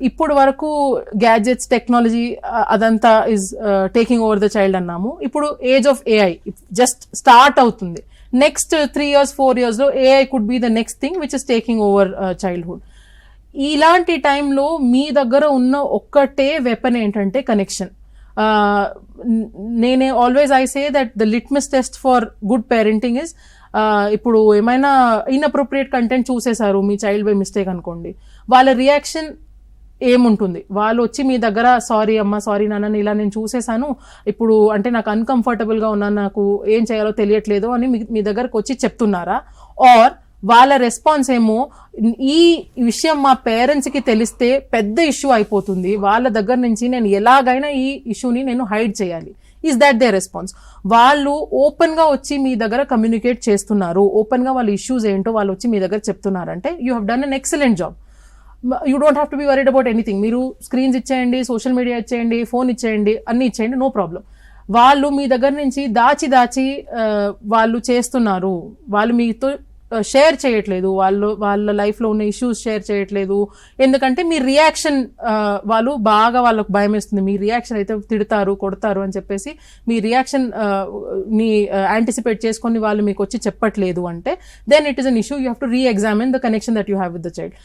ఇప్పుడు వరకు gadgets technology అదంతా is taking over the child అన్నాము. ఇప్పుడు age of AI just start అవుతుంది. నెక్స్ట్ 3 years 4 years లో AI could be the next thing which is taking over childhood. ఇలాంటి టైంలో మీ దగ్గర ఉన్న ఒక్కటే వెపన్ ఏంటంటే కనెక్షన్. నేనే always I say that the litmus test for good parenting is, ఇప్పుడు ఏమైనా ఇన్అప్రోప్రియేట్ కంటెంట్ చూసేశారు మీ చైల్డ్ బై మిస్టేక్ అనుకోండి, వాళ్ళ రియాక్షన్ ఏముంటుంది? వాళ్ళు వచ్చి మీ దగ్గర సారీ అమ్మ, సారీ నాన్న, ఇలా నేను చూసేసాను, ఇప్పుడు అంటే నాకు అన్కంఫర్టబుల్గా ఉన్నాను, నాకు ఏం చేయాలో తెలియట్లేదు అని మీ దగ్గరకు వచ్చి చెప్తున్నారా? ఆర్ వాళ్ళ రెస్పాన్స్ ఏమో ఈ విషయం మా పేరెంట్స్కి తెలిస్తే పెద్ద ఇష్యూ అయిపోతుంది, వాళ్ళ దగ్గర నుంచి నేను ఎలాగైనా ఈ ఇష్యూని నేను హైడ్ చేయాలి. Is that they response? వాళ్ళు ఓపెన్ గా వచ్చి మీ దగ్గర కమ్యూనికేట్ చేస్తున్నారు, ఓపెన్ గా వాళ్ళ ఇష్యూస్ ఏంటో వాళ్ళు వచ్చి మీ దగ్గర చెప్తున్నారంటే you have done an excellent job. You don't have to be worried about anything. మీరు స్క్రీన్స్ ఇచ్చేయండి, సోషల్ మీడియా ఇచ్చేయండి, ఫోన్ ఇచ్చేయండి, అన్ని ఇచ్చేయండి, నో ప్రాబ్లం. వాళ్ళు మీ దగ్గర నుంచి దాచి వాళ్ళు చేస్తున్నారు, వాళ్ళు మీతో షేర్ చేయట్లేదు, వాళ్ళ లైఫ్లో ఉన్న ఇష్యూస్ షేర్ చేయట్లేదు. ఎందుకంటే మీ రియాక్షన్, వాళ్ళు బాగా వాళ్ళకు భయం వేస్తుంది, మీ రియాక్షన్ అయితే తిడతారు, కొడతారు అని చెప్పేసి మీ రియాక్షన్ ని యాంటిసిపేట్ చేసుకొని వాళ్ళు మీకు వచ్చి చెప్పట్లేదు అంటే then it is an issue. You have to re-examine the connection that you have with the child.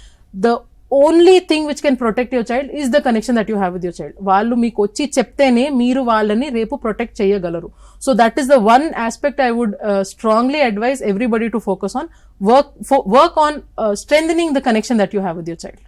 The only thing which can protect your child is the connection that you have with your child. వాళ్ళు మీకు వచ్చి చెప్తేనే మీరు వాళ్ళని రేపు protect చేయగలరు. So that is the one aspect I would strongly advise everybody to focus on. Work on strengthening the connection that you have with your child.